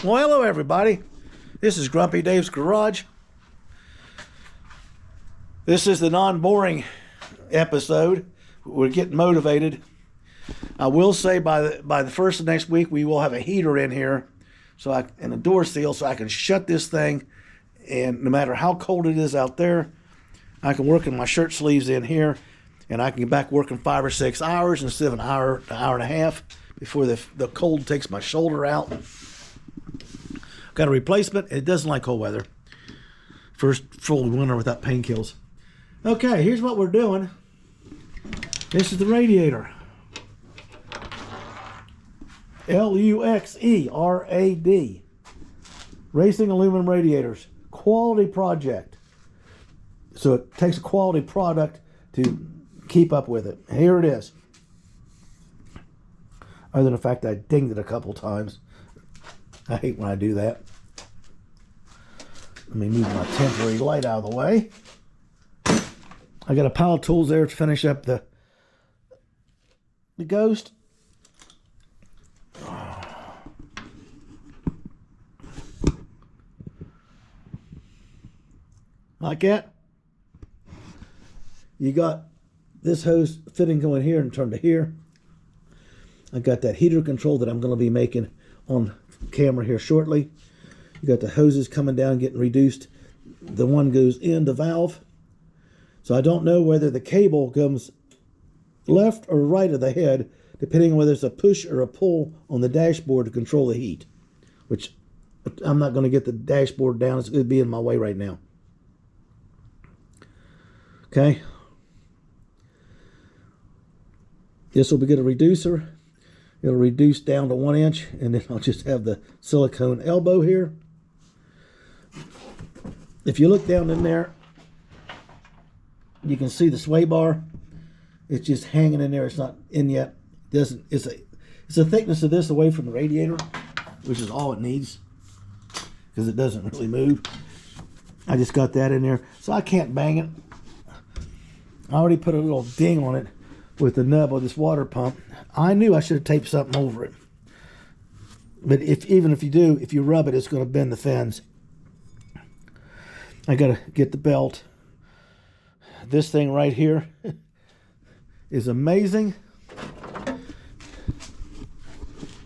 Well, hello everybody. This is Grumpy Dave's Garage. This is the non-boring episode. We're getting motivated. I will say by the first of next week we will have a heater in here, and a door seal, so I can shut this thing. And no matter how cold it is out there, I can work in my shirt sleeves in here, and I can get back working 5 or 6 hours instead of an hour and a half before the cold takes my shoulder out. Got a replacement. It doesn't like cold weather. First full winter without painkillers. Okay, here's what we're doing. This is the radiator. LUXERAD. Racing aluminum radiators. Quality project. So it takes a quality product to keep up with it. Here it is. Other than the fact I dinged it a couple times. I hate when I do that. Let me move my temporary light out of the way. I got a pile of tools there to finish up the ghost. Like that. You got this hose fitting going here and turn to here. I got that heater control that I'm going to be making on camera here shortly. You got the hoses coming down, getting reduced. The one goes in the valve. So I don't know whether the cable comes left or right of the head, depending on whether it's a push or a pull on the dashboard to control the heat. Which I'm not going to get the dashboard down. It's going to be in my way right now. Okay. This will get a reducer. It'll reduce down to 1 inch, and then I'll just have the silicone elbow here. If you look down in there, you can see the sway bar. It's just hanging in there. It's not in yet. It's the thickness of this away from the radiator, which is all it needs, because it doesn't really move. I just got that in there, so I can't bang it. I already put a little ding on it with the nub of this water pump. I knew I should have taped something over it. But even if you rub it, it's going to bend the fins. I got to get the belt. This thing right here is amazing.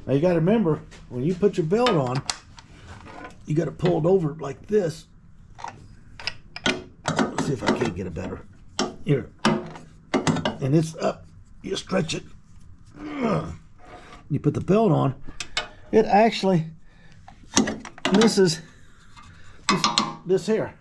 Now you got to remember, when you put your belt on, you got to pull it over like this. Let's see if I can't get it better. Here. And it's up. You stretch it. You put the belt on. It actually misses this here.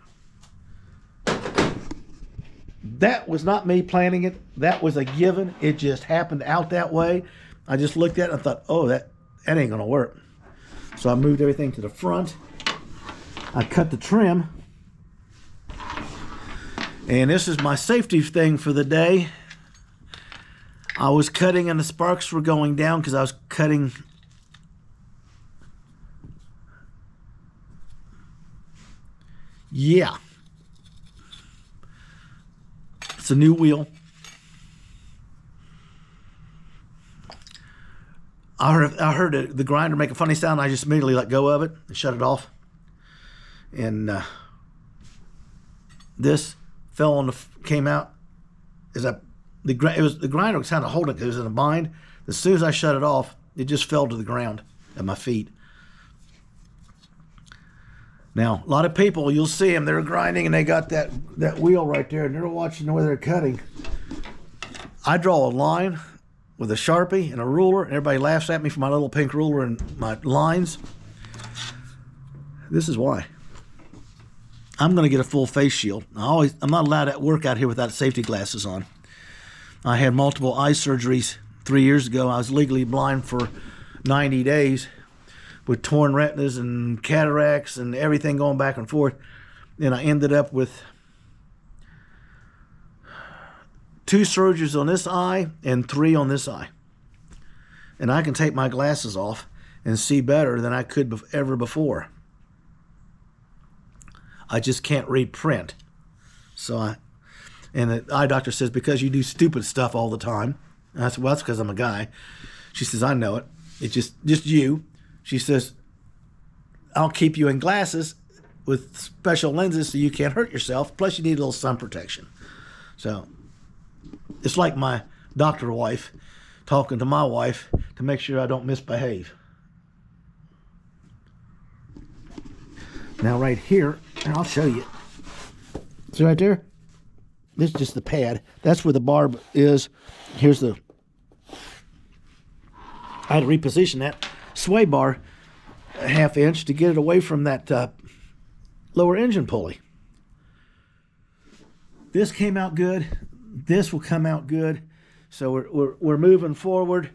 That was not me planning it. That was a given. It just happened out that way. I just looked at it and thought, oh, that ain't going to work. So I moved everything to the front. I cut the trim. And this is my safety thing for the day. I was cutting and the sparks were going down because I was cutting. Yeah. It's a new wheel. I heard the grinder make a funny sound. I just immediately let go of it and shut it off. And this fell on came out as the grinder was kind of holding it. It was in a bind. As soon as I shut it off, it just fell to the ground at my feet. Now, a lot of people, you'll see them, they're grinding and they got that wheel right there and they're watching where they're cutting. I draw a line with a Sharpie and a ruler, and everybody laughs at me for my little pink ruler and my lines. This is why. I'm going to get a full face shield. I'm not allowed to work out here without safety glasses on. I had multiple eye surgeries 3 years ago. I was legally blind for 90 days with torn retinas and cataracts and everything going back and forth. And I ended up with 2 surgeries on this eye and 3 on this eye. And I can take my glasses off and see better than I could ever before. I just can't read print. And the eye doctor says, because you do stupid stuff all the time. And I said, well, that's because I'm a guy. She says, I know it. It's just you. She says, I'll keep you in glasses with special lenses so you can't hurt yourself. Plus, you need a little sun protection. So it's like my doctor wife talking to my wife to make sure I don't misbehave. Now right here, and I'll show you. See right there? This is just the pad. That's where the barb is. Here's the... I had to reposition that sway bar a ½ inch to get it away from that lower engine pulley. This came out good. This will come out good. So we're moving forward.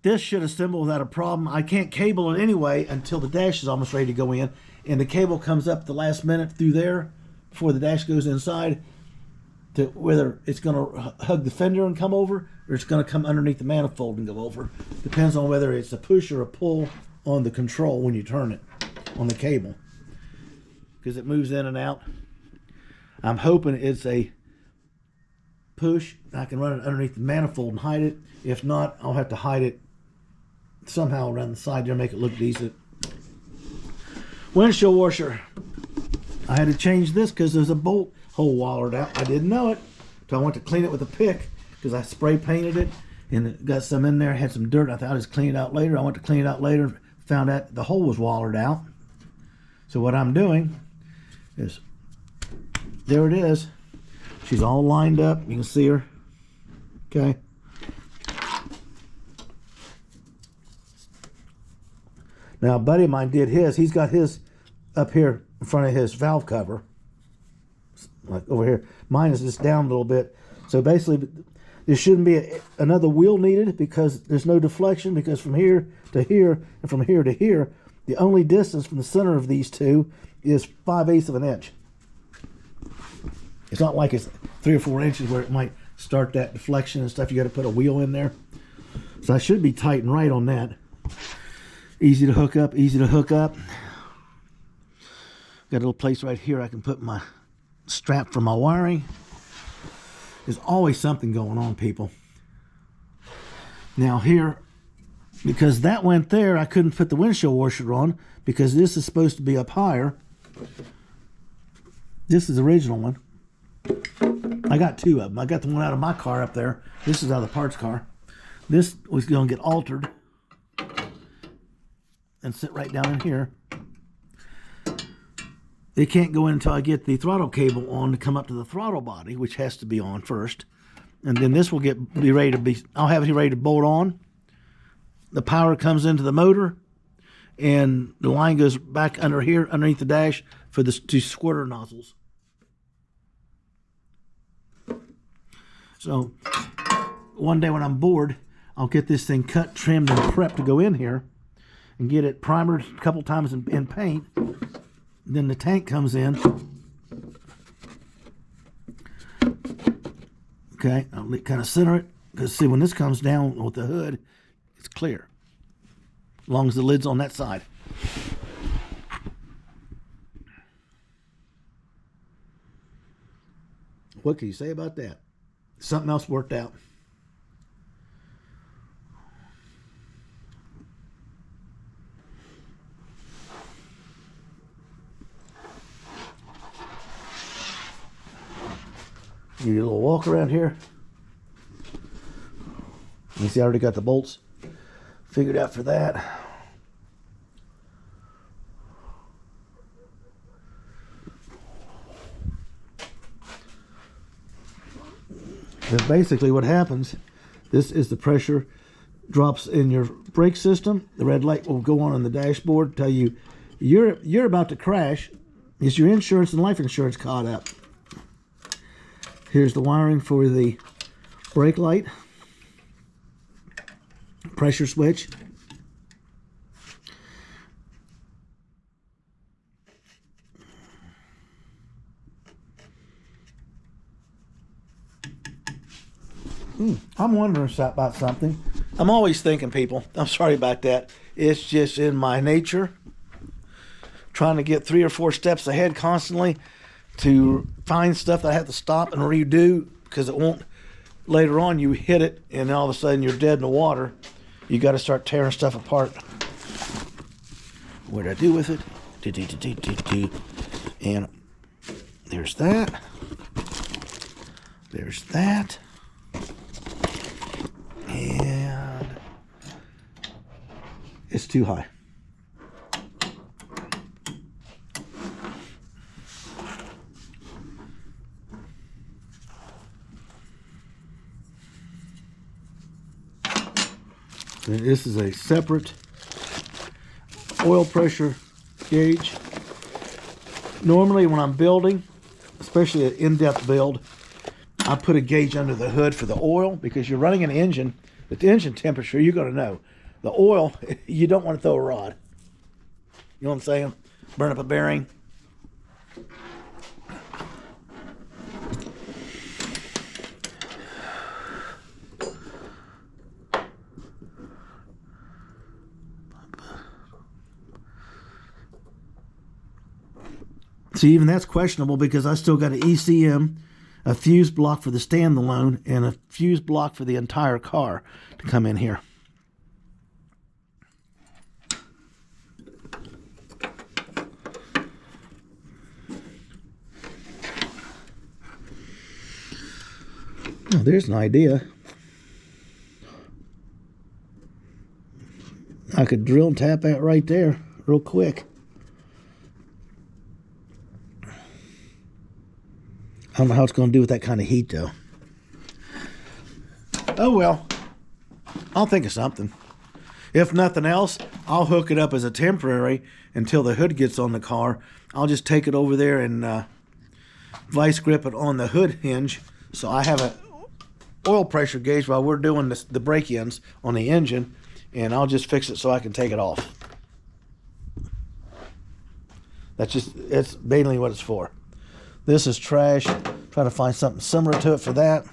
This should assemble without a problem. I can't cable it anyway until the dash is almost ready to go in. And the cable comes up the last minute through there before the dash goes inside, to whether it's going to hug the fender and come over, or it's going to come underneath the manifold and go over. Depends on whether it's a push or a pull on the control when you turn it on the cable, because it moves in and out. I'm hoping it's a push. I can run it underneath the manifold and hide it. If not, I'll have to hide it somehow around the side there, make it look decent. Windshield washer. I had to change this because there's a bolt hole wallered out. I didn't know it, so I went to clean it with a pick because I spray painted it and it got some in there, had some dirt. I thought I'd just clean it out later. I went to clean it out later, found out the hole was wallered out. So what I'm doing is, there it is. She's all lined up. You can see her. Okay. Now, a buddy of mine did his. He's got his up here in front of his valve cover, like over here. Mine is just down a little bit. So basically, there shouldn't be another wheel needed because there's no deflection, because from here to here and from here to here, the only distance from the center of these two is 5/8 of an inch. It's not like it's 3 or 4 inches where it might start that deflection and stuff. You got to put a wheel in there. So I should be tight and right on that. Easy to hook up, easy to hook up. Got a little place right here I can put my strap for my wiring. There's always something going on, people. Now here, because that went there, I couldn't put the windshield washer on because this is supposed to be up higher. This is the original one. I got two of them. I got the one out of my car up there. This is out of the parts car. This was going to get altered and sit right down in here. It can't go in until I get the throttle cable on to come up to the throttle body, which has to be on first. And then this will be ready to be, I'll have it ready to bolt on. The power comes into the motor, and the line goes back under here, underneath the dash, for the two squirter nozzles. So one day when I'm bored, I'll get this thing cut, trimmed, and prepped to go in here and get it primered a couple times in paint. Then the tank comes in. Okay, I'll kind of center it, because see, when this comes down with the hood, it's clear, as long as the lid's on that side. What can you say about that? Something else worked out. Give you a little walk around here. You see, I already got the bolts figured out for that. Then basically what happens, this is the pressure drops in your brake system. The red light will go on the dashboard, tell you you're about to crash. Is your insurance and life insurance caught up? Here's the wiring for the brake light, pressure switch. I'm wondering about something. I'm always thinking, people. I'm sorry about that. It's just in my nature. Trying to get 3 or 4 steps ahead constantly to find stuff that I have to stop and redo, because it won't. Later on, you hit it, and all of a sudden you're dead in the water. You got to start tearing stuff apart. What did I do with it? And there's that. There's that. And it's too high. And this is a separate oil pressure gauge. Normally when I'm building, especially an in-depth build, I put a gauge under the hood for the oil, because you're running an engine. At the engine temperature, you're going to know. The oil, you don't want to throw a rod. You know what I'm saying? Burn up a bearing. See, even that's questionable, because I still got an ECM, a fuse block for the standalone, and a fuse block for the entire car to come in here. Oh, there's an idea. I could drill and tap that right there real quick. I don't know how it's going to do with that kind of heat, though. Oh, well. I'll think of something. If nothing else, I'll hook it up as a temporary until the hood gets on the car. I'll just take it over there and vice grip it on the hood hinge. So I have an oil pressure gauge while we're doing this, the break-ins on the engine. And I'll just fix it so I can take it off. It's mainly what it's for. This is trash. Try to find something similar to it for that.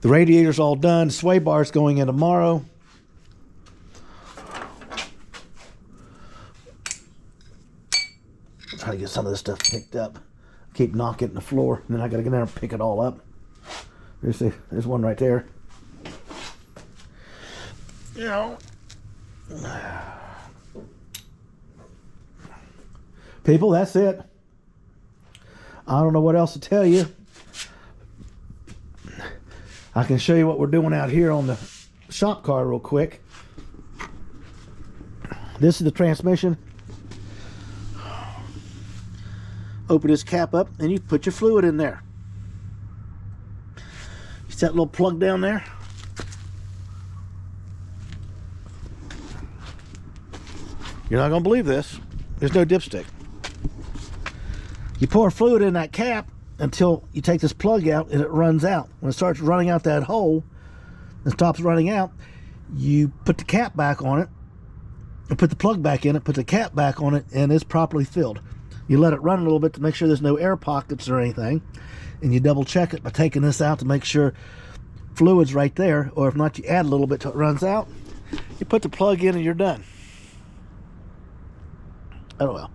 The radiator's all done. The sway bar's going in tomorrow. Try to get some of this stuff picked up. Keep knocking it in the floor, and then I gotta get in there and pick it all up. There's one right there. You know. People, that's it. I don't know what else to tell you. I can show you what we're doing out here on the shop car real quick. This is the transmission. Open this cap up and you put your fluid in there. You see that little plug down there? You're not going to believe this. There's no dipstick. You pour fluid in that cap until you take this plug out and it runs out. When it starts running out that hole and stops running out, you put the cap back on it and put the plug back in it, put the cap back on it, and it's properly filled. You let it run a little bit to make sure there's no air pockets or anything, and you double check it by taking this out to make sure fluid's right there, or if not, you add a little bit till it runs out. You put the plug in and you're done. Oh well.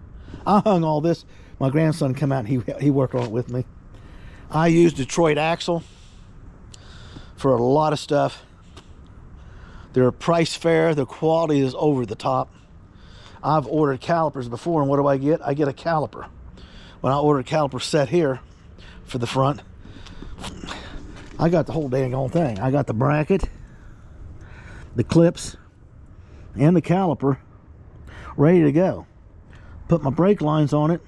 I hung all this. My grandson came out and he worked on it with me. I use Detroit Axle for a lot of stuff. They're price fair. The quality is over the top. I've ordered calipers before, and what do I get? I get a caliper. When I ordered a caliper set here for the front, I got the whole dang old thing. I got the bracket, the clips, and the caliper ready to go. Put my brake lines on it.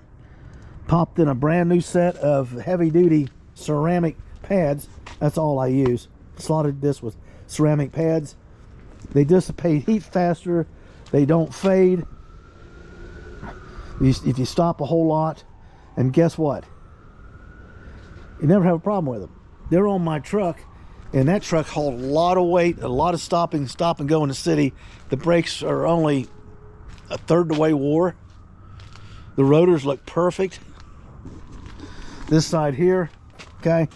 Popped in a brand new set of heavy duty ceramic pads. That's all I use. Slotted this with ceramic pads. They dissipate heat faster. They don't fade. If you stop a whole lot, and guess what? You never have a problem with them. They're on my truck, and that truck hauled a lot of weight, a lot of stop and go in the city. The brakes are only a third the way wore. The rotors look perfect. This side here, okay,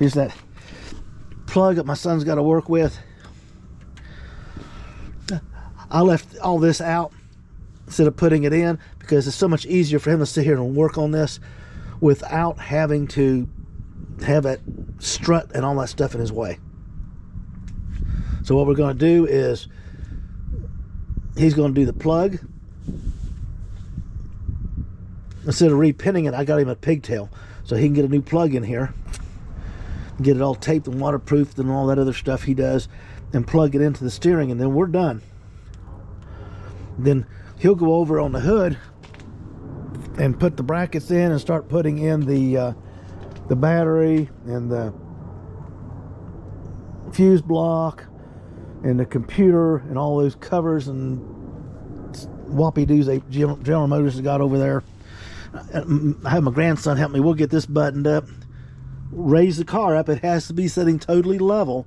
here's that plug that my son's got to work with. I left all this out instead of putting it in because it's so much easier for him to sit here and work on this without having to have that strut and all that stuff in his way. So what we're going to do is he's going to do the plug. Instead of repinning it, I got him a pigtail, so he can get a new plug in here, get it all taped and waterproofed and all that other stuff he does, and plug it into the steering, and then we're done. Then he'll go over on the hood and put the brackets in and start putting in the battery and the fuse block and the computer and all those covers and whoppy-doos General Motors has got over there. I have my grandson help me. We'll get this buttoned up, raise the car up. It has to be sitting totally level,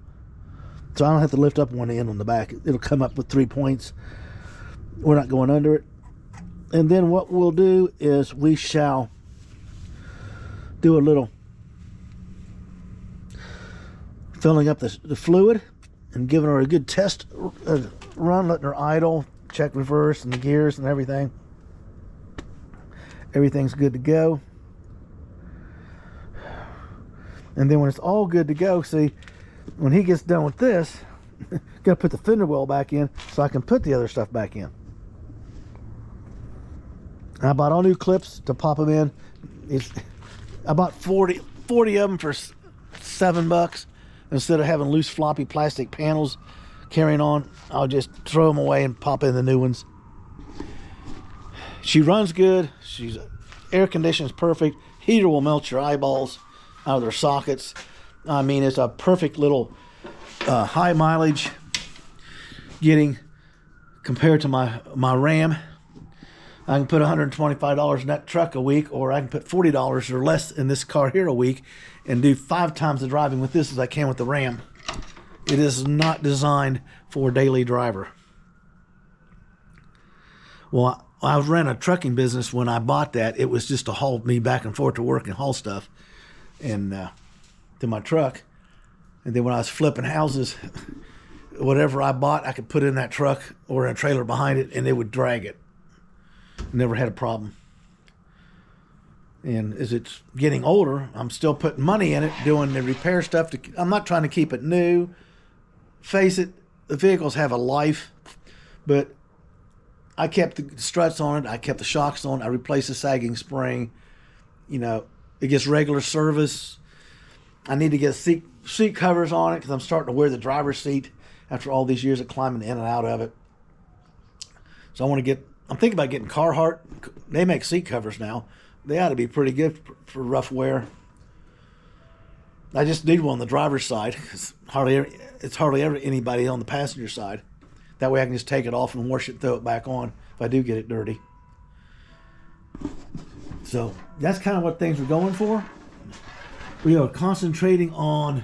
so I don't have to lift up one end on the back. It'll come up with 3 points. We're not going under it. And then what we'll do is we shall do a little filling up the fluid and giving her a good test run, letting her idle, check reverse and the gears and everything. Everything's good to go. And then when it's all good to go, see, when he gets done with this, gotta put the fender well back in so I can put the other stuff back in. And I bought all new clips to pop them in. I bought 40 of them for $7. Instead of having loose floppy plastic panels carrying on, I'll just throw them away and pop in the new ones. She runs good. She's air conditioned, perfect. Heater will melt your eyeballs out of their sockets. I mean, it's a perfect little high mileage getting compared to my Ram. I can put $125 in that truck a week, or I can put $40 or less in this car here a week and do 5 times the driving with this as I can with the Ram. It is not designed for a daily driver. Well, I was running a trucking business when I bought that. It was just to haul me back and forth to work and haul stuff and to my truck. And then when I was flipping houses, whatever I bought, I could put in that truck or in a trailer behind it, and it would drag it. Never had a problem. And as it's getting older, I'm still putting money in it, doing the repair stuff. I'm not trying to keep it new. Face it, the vehicles have a life, but I kept the struts on it. I kept the shocks on. I replaced the sagging spring. You know, it gets regular service. I need to get seat covers on it because I'm starting to wear the driver's seat after all these years of climbing in and out of it. So I'm thinking about getting Carhartt. They make seat covers now. They ought to be pretty good for rough wear. I just need one on the driver's side because it's hardly ever anybody on the passenger side. That way I can just take it off and wash it, throw it back on if I do get it dirty. So that's kind of what things are going for. We are concentrating on